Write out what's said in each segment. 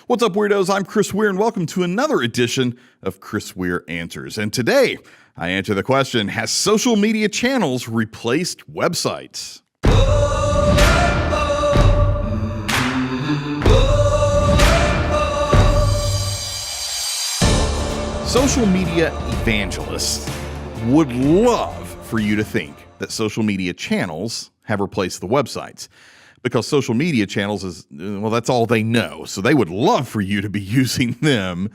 What's up, Weirdos? I'm Chris Weir, and welcome to another edition of Chris Weir Answers. And today, I answer the question, has social media channels replaced websites? Social media evangelists would love for you to think that social media channels have replaced the websites, because social media channels that's all they know. So they would love for you to be using them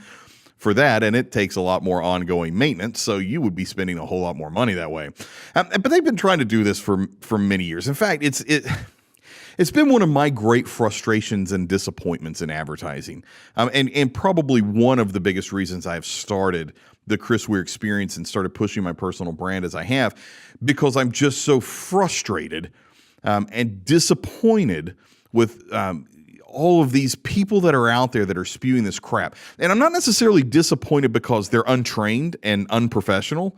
for that, and it takes a lot more ongoing maintenance, so you would be spending a whole lot more money that way. But they've been trying to do this for many years. In fact, it's been one of my great frustrations and disappointments in advertising, and probably one of the biggest reasons I've started the Chris Weir experience and started pushing my personal brand as I have, because I'm just so frustrated and disappointed with all of these people that are out there that are spewing this crap. And I'm not necessarily disappointed because they're untrained and unprofessional.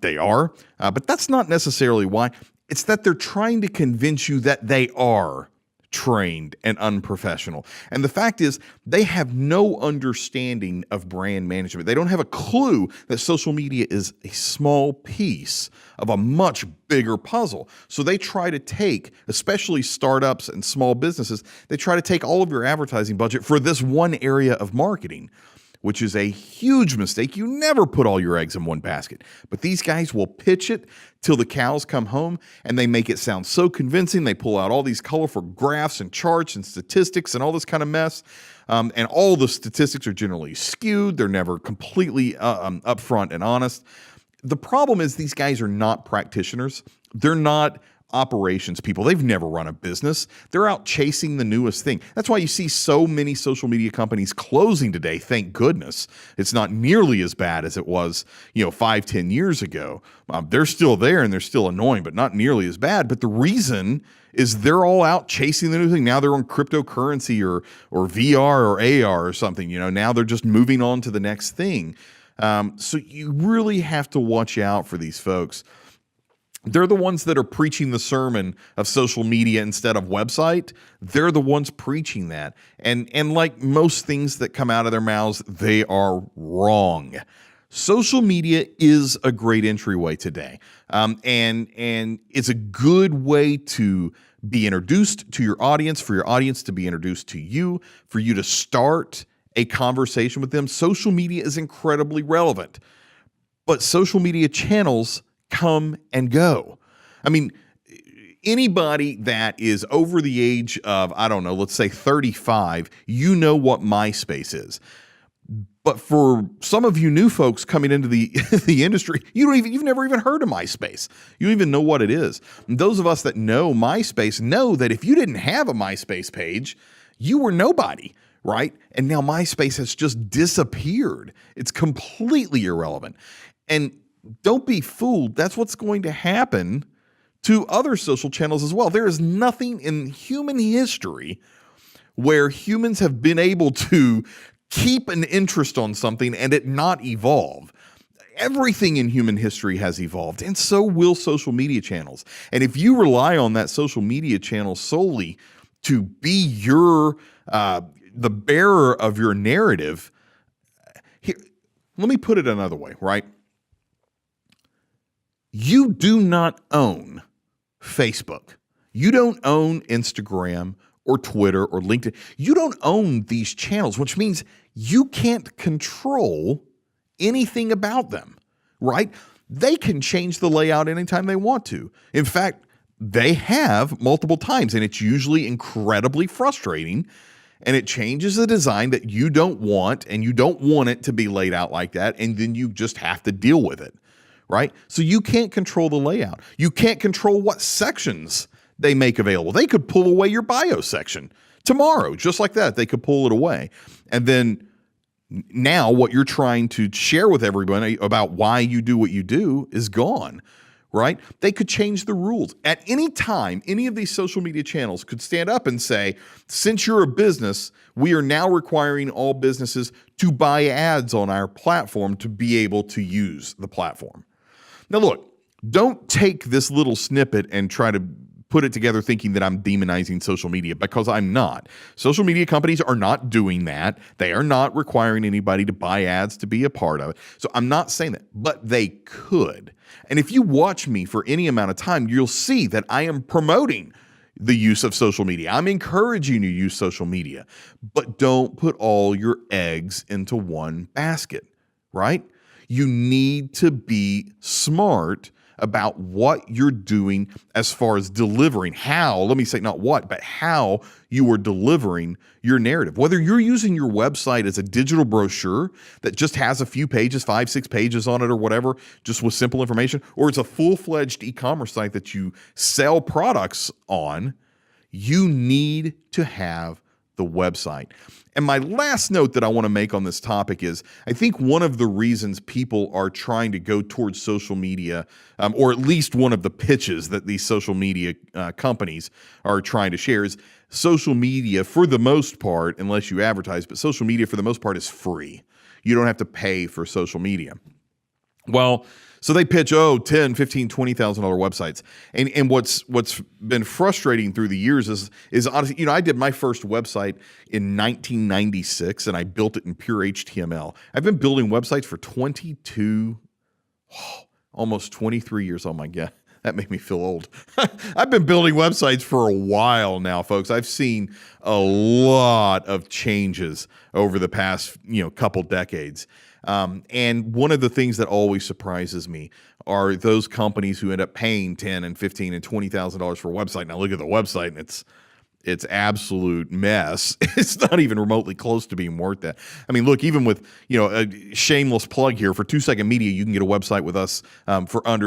They are, but that's not necessarily why. It's that they're trying to convince you that they are trained and unprofessional. And the fact is, they have no understanding of brand management. They don't have a clue that social media is a small piece of a much bigger puzzle. So they try to take, especially startups and small businesses, they try to take all of your advertising budget for this one area of marketing, which is a huge mistake. You never put all your eggs in one basket. But these guys will pitch it till the cows come home, and they make it sound so convincing. They pull out all these colorful graphs and charts and statistics and all this kind of mess. And all the statistics are generally skewed. They're never completely upfront and honest. The problem is these guys are not practitioners. They're not operations people. They've never run a business. They're out chasing the newest thing. That's why you see so many social media companies closing today. Thank goodness. It's not nearly as bad as it was, 5-10 years ago. They're still there and they're still annoying, but not nearly as bad. But the reason is they're all out chasing the new thing. Now they're on cryptocurrency or VR or AR or something. Now they're just moving on to the next thing. So you really have to watch out for these folks. They're the ones that are preaching the sermon of social media instead of website. They're the ones preaching that. And like most things that come out of their mouths, they are wrong. Social media is a great entryway today. And it's a good way to be introduced to your audience, for your audience to be introduced to you, for you to start a conversation with them. Social media is incredibly relevant. But social media channels come and go. I mean, anybody that is over the age of, let's say 35, you know what MySpace is. But for some of you new folks coming into the industry, you've never even heard of MySpace. You don't even know what it is. And those of us that know MySpace know that if you didn't have a MySpace page, you were nobody, right? And now MySpace has just disappeared. It's completely irrelevant. And don't be fooled. That's what's going to happen to other social channels as well. There is nothing in human history where humans have been able to keep an interest on something and it not evolve. Everything in human history has evolved, and so will social media channels. And if you rely on that social media channel solely to be the bearer of your narrative, here, let me put it another way, right? You do not own Facebook. You don't own Instagram or Twitter or LinkedIn. You don't own these channels, which means you can't control anything about them, right? They can change the layout anytime they want to. In fact, they have multiple times, and it's usually incredibly frustrating, and it changes the design that you don't want, and you don't want it to be laid out like that, and then you just have to deal with it. Right? So you can't control the layout. You can't control what sections they make available. They could pull away your bio section tomorrow, just like that. They could pull it away. And then now what you're trying to share with everybody about why you do what you do is gone, right? They could change the rules. At any time, any of these social media channels could stand up and say, since you're a business, we are now requiring all businesses to buy ads on our platform to be able to use the platform. Now, look, don't take this little snippet and try to put it together thinking that I'm demonizing social media, because I'm not. Social media companies are not doing that. They are not requiring anybody to buy ads to be a part of it. So I'm not saying that, but they could. And if you watch me for any amount of time, you'll see that I am promoting the use of social media. I'm encouraging you to use social media, but don't put all your eggs into one basket, right? You need to be smart about what you're doing as far as delivering how, let me say not what, but how you are delivering your narrative. Whether you're using your website as a digital brochure that just has a few pages, 5-6 pages on it or whatever, just with simple information, or it's a full-fledged e-commerce site that you sell products on, you need to have the website. And my last note that I want to make on this topic is, I think one of the reasons people are trying to go towards social media, or at least one of the pitches that these social media companies are trying to share, is social media, for the most part, unless you advertise, but social media for the most part is free. You don't have to pay for social media. Well, so they pitch, $10,000, $15,000, $20,000 websites. And what's been frustrating through the years is honestly, I did my first website in 1996 and I built it in pure HTML. I've been building websites for almost 23 years. Oh my God. That made me feel old. I've been building websites for a while now, folks. I've seen a lot of changes over the past, couple decades. And one of the things that always surprises me are those companies who end up paying $10,000 and $15,000 and $20,000 for a website. And I look at the website and it's absolute mess. It's not even remotely close to being worth that. I mean, look, even with, a shameless plug here for 2-Second Media, you can get a website with us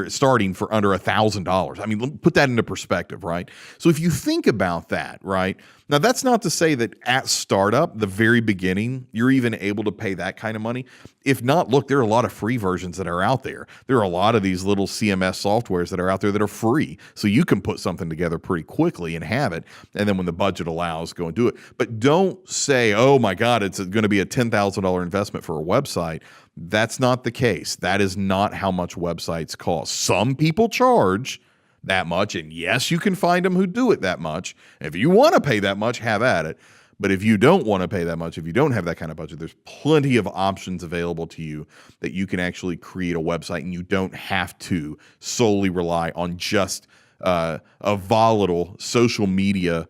starting for under $1,000. I mean, put that into perspective, right? So if you think about that, right? Now, that's not to say that at startup, the very beginning, you're even able to pay that kind of money. If not, look, there are a lot of free versions that are out there. There are a lot of these little CMS softwares that are out there that are free. So you can put something together pretty quickly and have it. And then when the budget allows, go and do it. But don't say, oh my God, it's going to be a $10,000 investment for a website. That's not the case. That is not how much websites cost. Some people charge that much, and yes, you can find them who do it that much. If you want to pay that much, have at it. But if you don't want to pay that much, if you don't have that kind of budget, there's plenty of options available to you that you can actually create a website, and you don't have to solely rely on just a volatile social media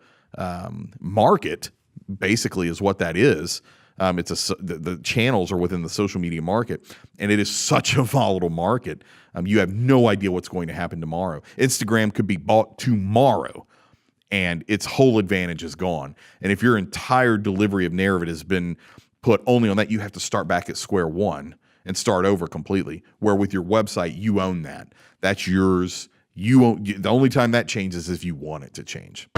market, basically is what that is. The channels are within the social media market, and it is such a volatile market. You have no idea what's going to happen tomorrow. Instagram could be bought tomorrow, and its whole advantage is gone. And if your entire delivery of narrative has been put only on that, you have to start back at square one and start over completely. Where with your website, you own that. That's yours. The only time that changes is if you want it to change.